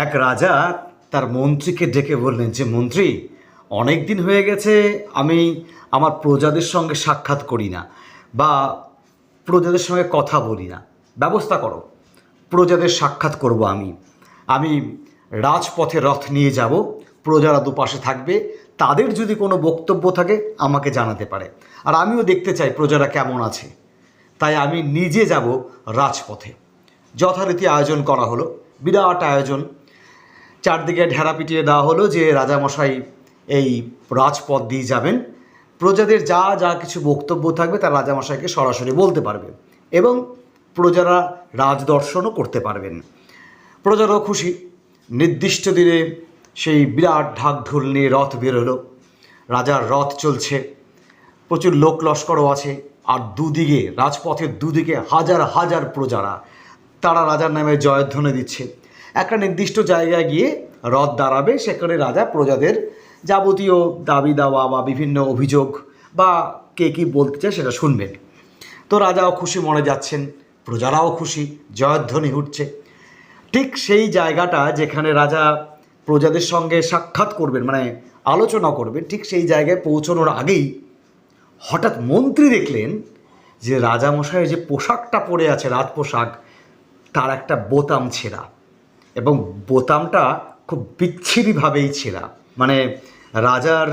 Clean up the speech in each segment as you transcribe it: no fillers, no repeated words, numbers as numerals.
এক রাজা তার মন্ত্রীকে ডেকে বললেন যে মন্ত্রী, অনেক দিন হয়ে গেছে আমি আমার প্রজাদের সঙ্গে সাক্ষাৎ করি না বা প্রজাদের সঙ্গে কথা বলি না, ব্যবস্থা করো। প্রজাদের সাক্ষাৎ করব আমি আমি রাজপথে রথ নিয়ে যাব, প্রজারা দুপাশে থাকবে, তাদের যদি কোনো বক্তব্য থাকে আমাকে জানাতে পারে, আর আমিও দেখতে চাই প্রজারা কেমন আছে। তাই আমি নিজে যাব রাজপথে। যথারীতি আয়োজন করা হলো, বিরাট আয়োজন। চারদিকে ঢেরা পিটিয়ে দেওয়া হলো যে রাজামশাই এই রাজপথ দিয়ে যাবেন, প্রজাদের যা যা কিছু বক্তব্য থাকবে তার রাজামশাইকে সরাসরি বলতে পারবে এবং প্রজারা রাজদর্শনও করতে পারবেন। প্রজারাও খুশি। নির্দিষ্ট দিনে সেই বিরাট ঢাকঢোল নিয়ে রথ বেরোলো। রাজার রথ চলছে, প্রচুর লোক লস্করও আছে, আর দুদিকে রাজপথের দুদিকে হাজার হাজার প্রজারা, তারা রাজার নামে জয়ধ্বনি দিচ্ছে। একটা নির্দিষ্ট জায়গায় গিয়ে রথ দাঁড়াবে, সেখানে রাজা প্রজাদের যাবতীয় দাবি দাওয়া বা বিভিন্ন অভিযোগ বা কে কী বলতে চায় সেটা শুনবেন। তো রাজাও খুশি মনে যাচ্ছেন, প্রজারাও খুশি, জয়ধ্বনি উঠছে। ঠিক সেই জায়গাটা যেখানে রাজা প্রজাদের সঙ্গে সাক্ষাৎ করবেন, মানে আলোচনা করবেন, ঠিক সেই জায়গায় পৌঁছানোর আগেই হঠাৎ মন্ত্রী দেখলেন যে রাজামশাইয়ের যে পোশাকটা পরে আছে, রাজ পোশাক, তার একটা বোতাম ছেঁড়া, এবং বোতামটা খুব বিচ্ছিরিভাবেই ছেঁড়া। মানে রাজার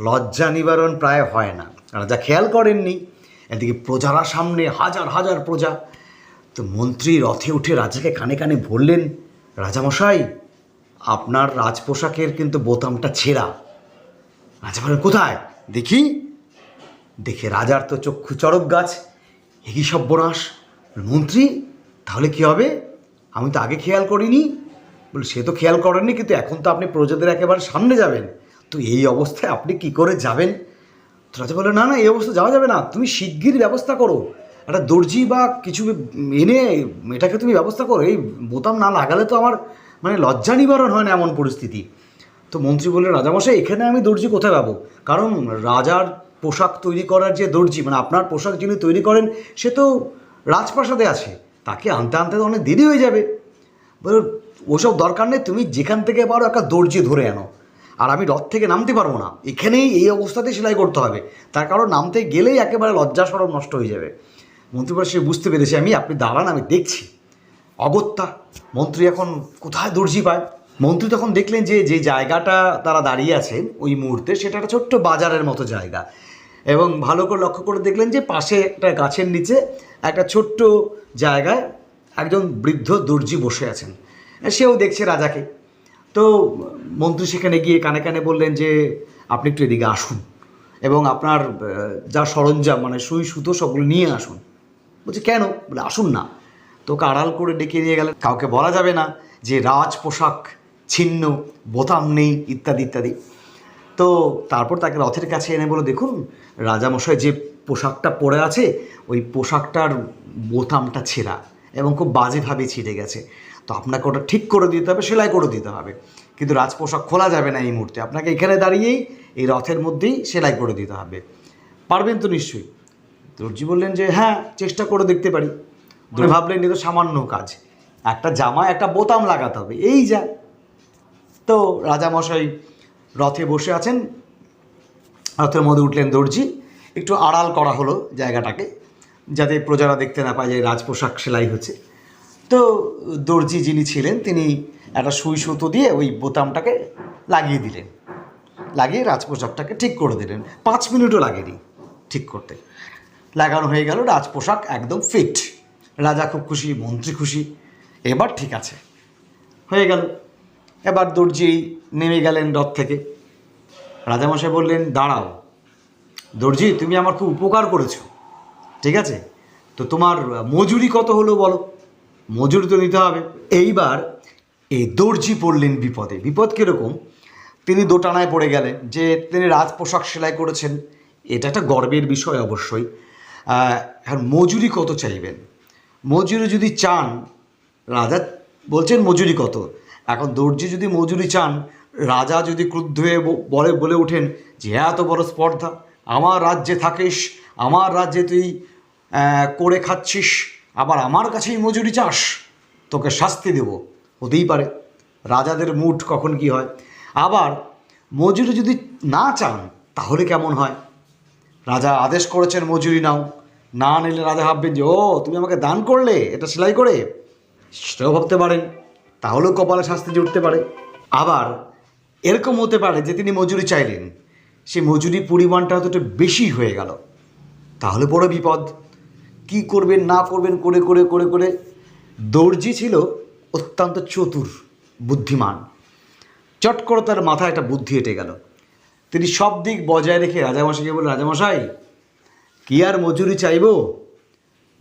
লজ্জা নিবারণ প্রায় হয় না, রাজা খেয়াল করেননি। এদিকে প্রজারা সামনে, হাজার হাজার প্রজা। তো মন্ত্রী রথে উঠে রাজাকে কানে কানে বললেন, রাজামশাই, আপনার রাজ পোশাকের কিন্তু বোতামটা ছেঁড়া। রাজা বলেন, কোথায় দেখি। দেখে রাজার তো চক্ষু চড়ক গাছ, একই সর্বনাশ। মন্ত্রী, তাহলে কী হবে? আমি তো আগে খেয়াল করিনি। বলে, সে তো খেয়াল করেননি, কিন্তু এখন তো আপনি প্রজাদের একেবারে সামনে যাবেন, তো এই অবস্থায় আপনি কি করে যাবেন? তো রাজা বলে, না না, এই অবস্থা যাওয়া যাবে না, তুমি শিগগির ব্যবস্থা করো, একটা দর্জি বা কিছু এনে এটাকে তুমি ব্যবস্থা করো, এই বোতাম না লাগালে তো আমার মানে লজ্জা নিবারণ হয় না এমন পরিস্থিতি। তো মন্ত্রী বললেন, রাজামশাই, এখানে আমি দর্জি কোথায় পাবো? কারণ রাজার পোশাক তৈরি করার যে দর্জি, মানে আপনার পোশাক যিনি তৈরি করেন, সে তো রাজপ্রাসাদে আছে, তাকে আনতে আনতে তো অনেক দেরি হয়ে যাবে। বল, ওসব দরকার নেই, তুমি যেখান থেকে পারো একটা দর্জি ধরে আনো, আর আমি রথ থেকে নামতে পারবো না, এখানেই এই অবস্থাতেই সেলাই করতে হবে, তার কারণ নামতে গেলেই একেবারে লজ্জা সরব নষ্ট হয়ে যাবে। মন্ত্রী বলে, সে বুঝতে পেরেছি আমি, আপনি দাঁড়ান, আমি দেখছি। অগত্যা মন্ত্রী এখন কোথায় দর্জি পায়। মন্ত্রী তখন দেখলেন যে যে জায়গাটা তারা দাঁড়িয়ে আছেন ওই মুহূর্তে, সেটা একটা ছোট্ট বাজারের মতো জায়গা, এবং ভালো করে লক্ষ্য করে দেখলেন যে পাশে একটা গাছের নিচে একটা ছোট্ট জায়গায় একজন বৃদ্ধ দর্জি বসে আছেন। সেও দেখছে রাজাকে। তো মন্ত্রী সেখানে গিয়ে কানে কানে বললেন যে, আপনি একটু এদিকে আসুন এবং আপনার যা সরঞ্জাম, মানে সুই সুতো, সবগুলো নিয়ে আসুন। বলছে, কেন? বলে, আসুন না। তোকে আড়াল করে ডেকে নিয়ে গেলেন, কাউকে বলা যাবে না যে রাজ পোশাক ছিন্ন, বোতাম নেই, ইত্যাদি ইত্যাদি। তো তারপর তাকে রথের কাছে এনে বলে, দেখুন রাজামশাই যে পোশাকটা পরে আছে, ওই পোশাকটার বোতামটা ছেঁড়া এবং খুব বাজেভাবে ছিঁড়ে গেছে, তো আপনাকে ওটা ঠিক করে দিতে হবে, সেলাই করে দিতে হবে, কিন্তু রাজপোশাক খোলা যাবে না এই মুহূর্তে, আপনাকে এখানে দাঁড়িয়েই এই রথের মধ্যেই সেলাই করে দিতে হবে। পারবেন তো নিশ্চয়ই? দর্জি বললেন যে, হ্যাঁ, চেষ্টা করে দেখতে পারি। ভাবলেন, এ তো সামান্য কাজ, একটা জামায় একটা বোতাম লাগাতে হবে, এই যা। তো রাজামশাই রথে বসে আছেন, রথের মধ্যে উঠলেন দর্জি, একটু আড়াল করা হলো জায়গাটাকে, যাতে প্রজারা দেখতে না পায় যে রাজপোশাক সেলাই হচ্ছে। তো দর্জি যিনি ছিলেন, তিনি একটা সুই সুতো দিয়ে ওই বোতামটাকে লাগিয়ে দিলেন, লাগিয়ে রাজপোশাকটাকে ঠিক করে দিলেন। 5 মিনিটও লাগেনি ঠিক করতে, লাগানো হয়ে গেল, রাজপোশাক একদম ফিট। রাজা খুব খুশি, মন্ত্রী খুশি, এবার ঠিক আছে, হয়ে গেল। এবার দর্জি নেমে গেলেন রথ থেকে। রাজামশাই বললেন, দাঁড়াও দর্জি, তুমি আমার খুব উপকার করেছো, ঠিক আছে, তো তোমার মজুরি কত হলো বলো? মজুরি তো নিতে হবে। এইবার এই দর্জি পড়লেন বিপদে। বিপদ কীরকম? তিনি দোটানায় পড়ে গেলেন যে তিনি রাজপোশাক সেলাই করেছেন, এটা একটা গর্বের বিষয় অবশ্যই। এখন মজুরি কত চাইবেন? মজুরি যদি চান, রাজা বলছেন মজুরি কত। এখন দর্জি যদি মজুরি চান, রাজা যদি ক্রুদ্ধ হয়ে বলে ওঠেন যে, এত বড় স্পর্ধা, আমার রাজ্যে থাকিস, আমার রাজ্যে তুই করে খাচ্ছিস, আবার আমার কাছেই মজুরি চাস, তোকে শাস্তি দেব, হতেই পারে। রাজাদের মুড কখন কি হয়। আবার মজুরি যদি না চান তাহলে কেমন হয়? রাজা আদেশ করেছেন মজুরি নাও, না নিলে রাজা ভাববেন যে ও তুমি আমাকে দান করলে এটা সেলাই করে, সেটাও ভাবতে পারেন, তাহলেও কপালে শাস্তি জুটতে পারে। আবার এরকম হতে পারে যে তিনি মজুরি চাইলেন, সেই মজুরি পরিমাণটা হয়তো একটু বেশি হয়ে গেল, তাহলে বড় বিপদ। কি করবেন না করবেন করে করে করে করে দর্জি ছিল অত্যন্ত চতুর, বুদ্ধিমান। চট করে তার মাথায় একটা বুদ্ধি এঁটে গেল। তিনি সব দিক বজায় রেখে রাজামশাইকে বললেন, রাজামশাই কি আর মজুরি চাইব,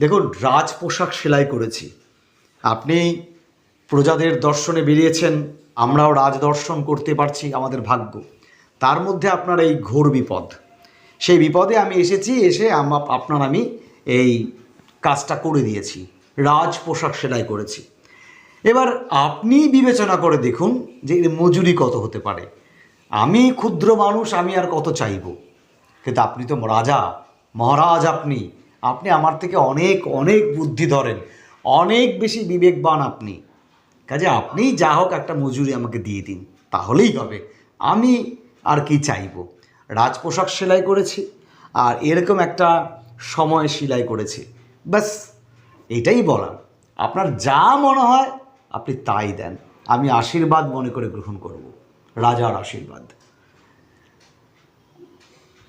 দেখুন রাজ পোশাক সেলাই করেছি, আপনি প্রজাদের দর্শনে বেরিয়েছেন, আমরাও রাজ দর্শন করতে পারছি, আমাদের ভাগ্য। তার মধ্যে আপনার এই ঘোর বিপদ, সেই বিপদে আমি এসেছি, এসে আমি এই কাজটা করে দিয়েছি, রাজ পোশাক সেলাই করেছি। এবার আপনি বিবেচনা করে দেখুন যে এর মজুরি কত হতে পারে। আমি ক্ষুদ্র মানুষ, আমি আর কত চাইব, কিন্তু আপনি তো রাজা, মহারাজ, আপনি আপনি আমার থেকে অনেক অনেক বুদ্ধি ধরেন, অনেক বেশি বিবেকবান আপনি, কাজে আপনি যা হোক একটা মজুরি আমাকে দিয়ে দিন, তাহলেই হবে। আমি আর কি চাইব, রাজ পোশাক সেলাই করেছি আর এরকম একটা সময় সেলাই করেছি, ব্যাস এটাই বলার। আপনার যা মনে হয় আপনি তাই দেন, আমি আশীর্বাদ মনে করে গ্রহণ করব, রাজার আশীর্বাদ।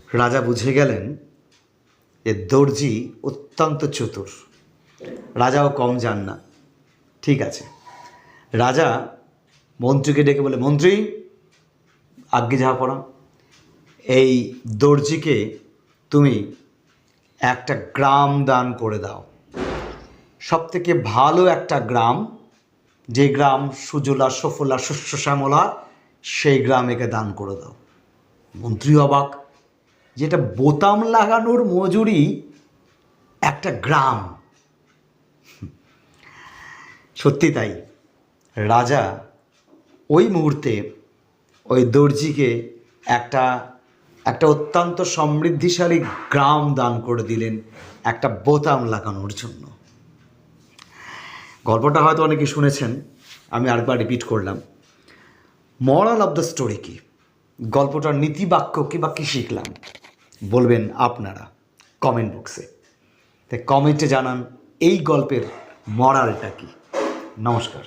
রাজা বুঝে গেলেন যে দর্জি অত্যন্ত চতুর, রাজাও কম যান না। ঠিক আছে, রাজা মন্ত্রীকে ডেকে বলে, মন্ত্রী আজ্ঞে যাহা পড়া, এই দর্জিকে তুমি একটা গ্রাম দান করে দাও, সব থেকে ভালো একটা গ্রাম, যে গ্রাম সুজলা সফলা শস্য শ্যামলা, সেই গ্রামেকে দান করে দাও। মন্ত্রী অবাক, যেটা বোতাম লাগানোর মজুরি একটা গ্রাম। সত্যি তাই, রাজা ওই মুহূর্তে ওই দর্জিকে একটা অত্যন্ত সমৃদ্ধিশালী গ্রাম দান করে দিলেন একটা বোতাম লাগানোর জন্য। গল্পটা হয়তো অনেকে শুনেছেন, আমি আরেকবার রিপিট করলাম। মরাল অফ দ্য স্টোরি কি, গল্পটার নীতিবাক্য কি বা কী শিখলাম বলবেন আপনারা কমেন্ট বক্সে। তাই কমেন্টে জানান এই গল্পের মরালটা কি। নমস্কার।